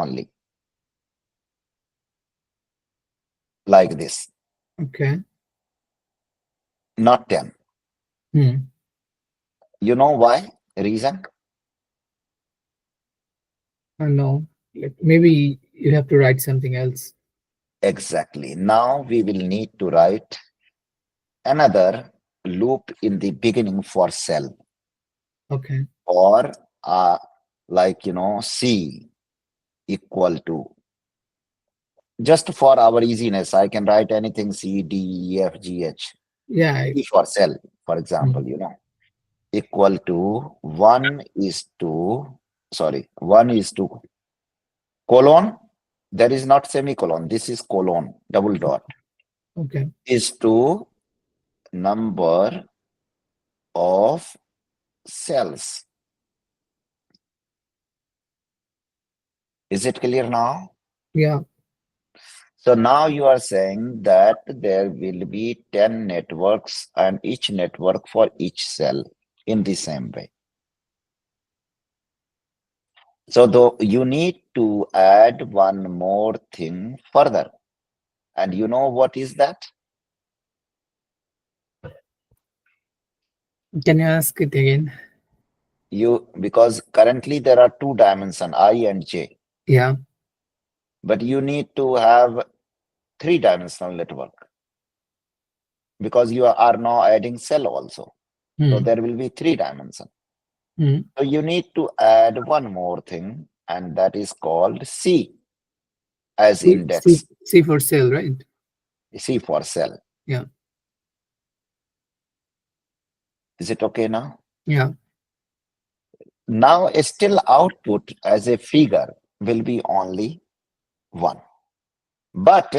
only. Like this, Okay. not 10. You know why? Reason? No. Like maybe you have to write something else. Exactly. Now we will need to write another loop in the beginning for cell, Okay. or like, C equal to, just for our easiness, I can write anything C, D, E, F, G, H. Yeah. C for cell, for example, equal to 1 is to colon. There is not semicolon. This is colon, double dot, Okay. is to number of cells. Is it clear now? Yeah. So now you are saying that there will be 10 networks and each network for each cell in the same way. So though you need to add one more thing further. And you know what is that? Can you ask it again? Because currently there are two dimensions, I and J, Yeah. but you need to have three-dimensional network because you are now adding cell also. So there will be three dimensions. So you need to add one more thing, and that is called C as index. C for cell, right? C for cell. Yeah. Is it okay now? Yeah. Now still output as a figure will be only 1. But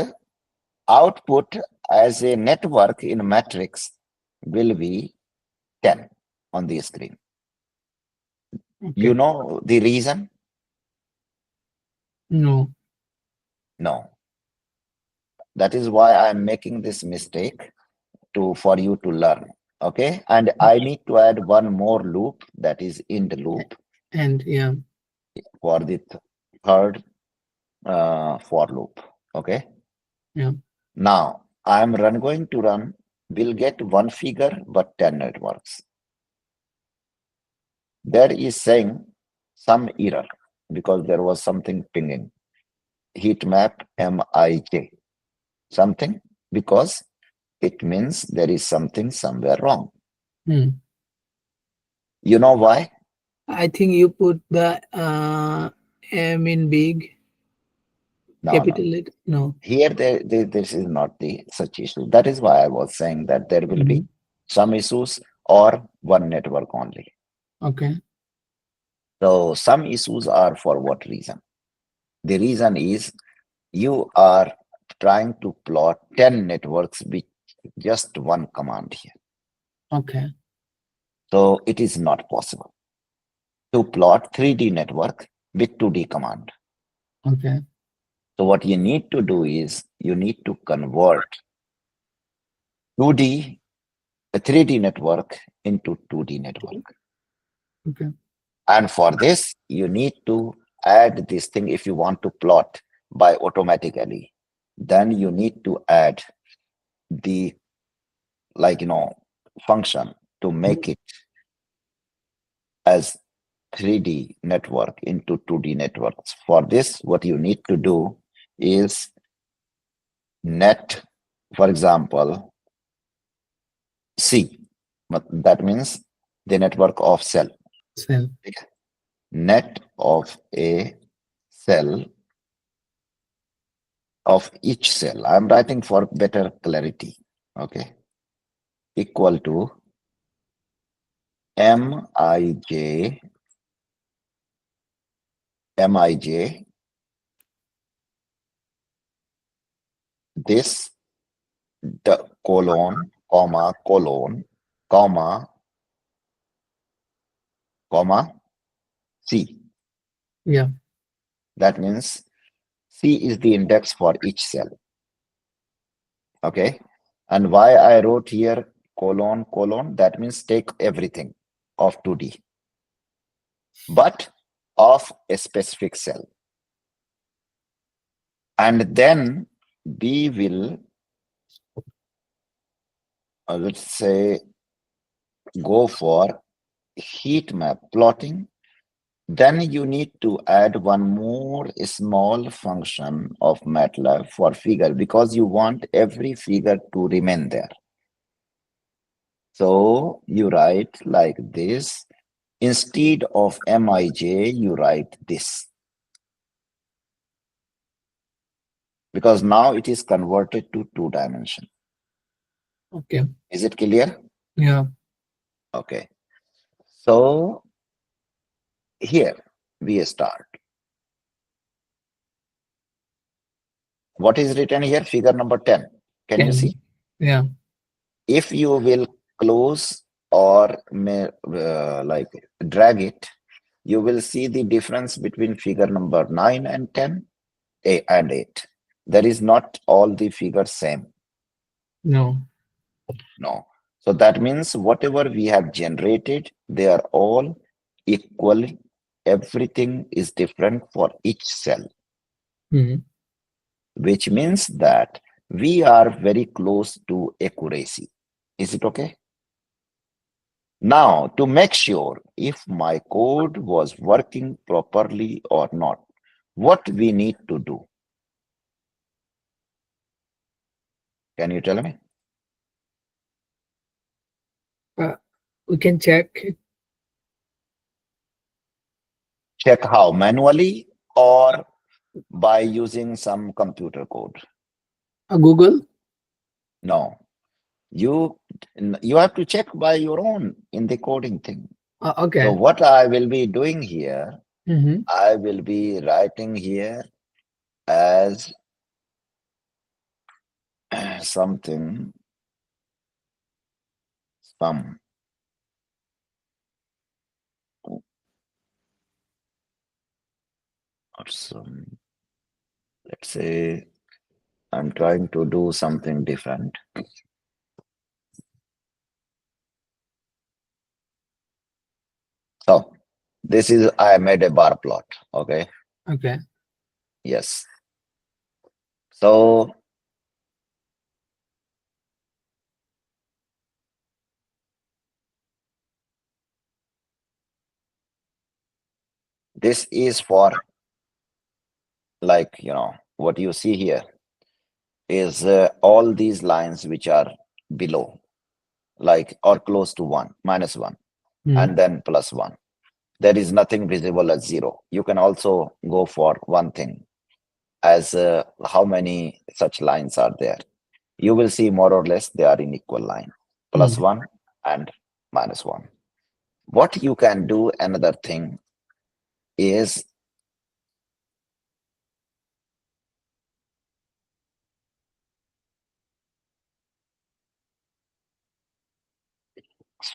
output as a network in matrix will be 10 on the screen. You Okay. know the reason? No. No. That is why I'm making this mistake for you to learn. Okay. And I need to add one more loop, that is end loop, And yeah. for the third for loop. Okay. Yeah. Now I'm going to run, will get one figure, but 10 networks. There is saying some error because there was something pinging. Heat map MIJ. Something, because it means there is something somewhere wrong. You know why? I think you put the M in big, No, no. capital it. No. Here, this is not the such issue. That is why I was saying that there will be some issues or one network only. Okay. So some issues are for what reason? The reason is you are trying to plot 10 networks with just one command here. Okay. So it is not possible to plot 3D network with 2D command. Okay. So what you need to do is you need to convert 2D, a 3D network into 2D network. Okay. And for this, you need to add this thing if you want to plot by automatically. Then you need to add the, function to make it as 3D network into 2D networks. For this, what you need to do is net, for example, C. But that means the network of cell. Cell. Net of a cell of each cell. I'm writing for better clarity. Okay. Equal to Mij, Mij, this, the colon, comma, comma, C. Yeah. That means C is the index for each cell. Okay. And why I wrote here colon, that means take everything of 2D, but of a specific cell. And then we will, let's say, go for heat map plotting. Then you need to add one more small function of MATLAB for figure because you want every figure to remain there. So you write like this. Instead of Mij, you write this. Because now it is converted to 2 dimension. Okay. Is it clear? Yeah. Okay. So here we start. What is written here? Figure number 10. Can you see? Can. Yeah. If you will close or may, like drag it, you will see the difference between figure number 9 and 10 and 8. There is not all the figures same. No. No. So that means whatever we have generated, they are all equal. Everything is different for each cell, Mhm. which means that we are very close to accuracy. Is it okay? Now, to make sure if my code was working properly or not, what we need to do? Can you tell me? Uh, we can check it. Check how manually or by using some computer code? Google. No, you you have to check by your own in the coding thing. So Okay. what I will be doing here, Mm-hmm. I will be writing here as something, some, or some, let's say I'm trying to do something different. So this is, I made a bar plot. Okay. Okay. Yes. So this is for, like, what you see here is all these lines which are below, like, or close to 1, -1, Mm-hmm. and then +1. There is nothing visible as 0. You can also go for one thing as how many such lines are there. You will see more or less they are in equal line, Mm. +1 and -1. What you can do, another thing is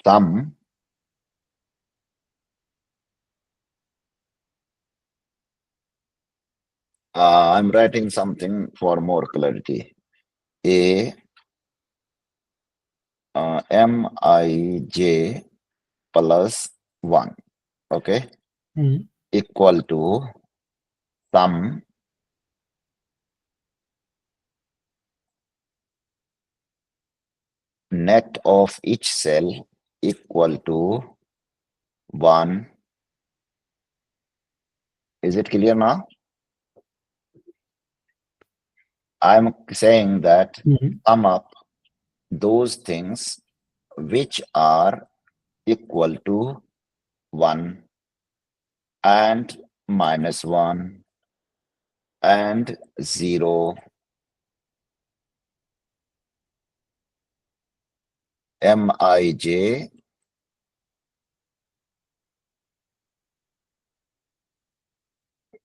sum. I'm writing something for more clarity. A Mij +1, okay, Mm. equal to sum net of each cell equal to 1. Is it clear now? I'm saying that Mm. sum up those things which are equal to 1 and -1 and 0, Mij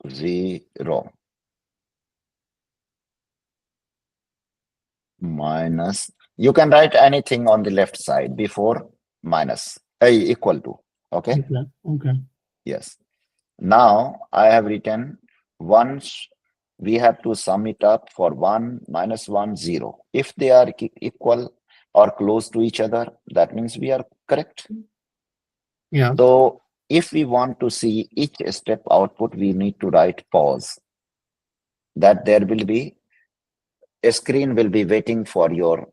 0 minus. You can write anything on the left side before minus, equal to. Okay. Okay. Okay. Yes. Now I have written once we have to sum it up for 1, -1, 0. If they are equal or close to each other, that means we are correct. Yeah. So if we want to see each step output, we need to write pause. that there will be a screen will be waiting for your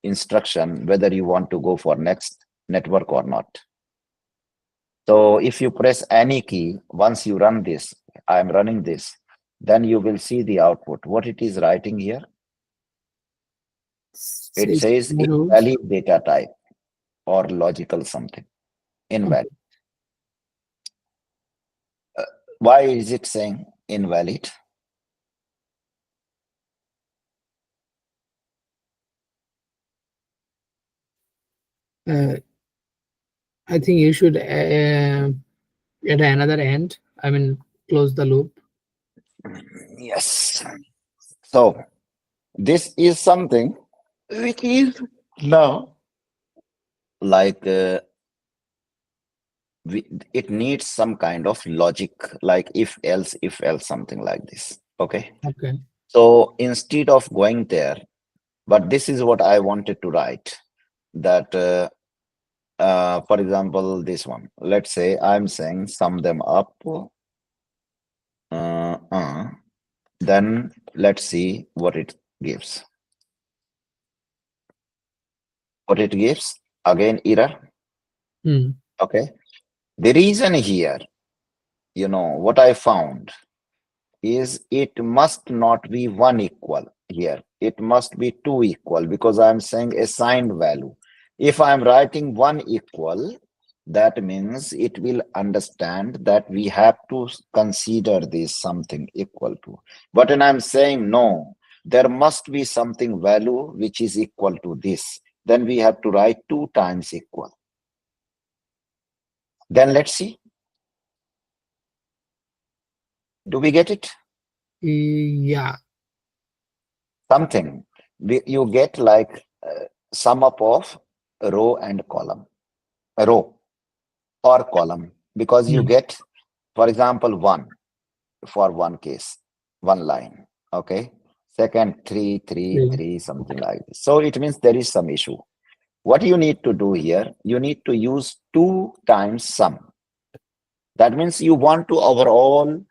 instruction, whether you want to go for next network or not. So if you press any key, once you run this, I'm running this, then you will see the output. What it is writing here? It Says says rules. invalid data type or logical something. Invalid. Okay. Why is it saying invalid? Uh, I think you should at another end. I mean, close the loop. Yes. So this is something which is now like it needs some kind of logic, like if else, something like this. Okay. Okay. So instead of going there, but this is what I wanted to write, that for example, this one, let's say I'm saying sum them up. Uh, uh, then let's see what it gives. What it gives, again, error. Hmm. Okay. The reason here, what I found is it must not be one equal here. It must be two equal, because I'm saying assigned value. If I'm writing one equal, that means it will understand that we have to consider this something equal to. But when I'm saying no, there must be something value which is equal to this, then we have to write two times equal. Then let's see. Do we get it? Yeah. Something. You get like sum up of row and column, a row or column, because you Hmm. get, for example, one for one case, one line. Okay. Second, three, three, Three. three, something like this. So it means there is some issue. What you need to do here, you need to use two times sum. That means you want to overall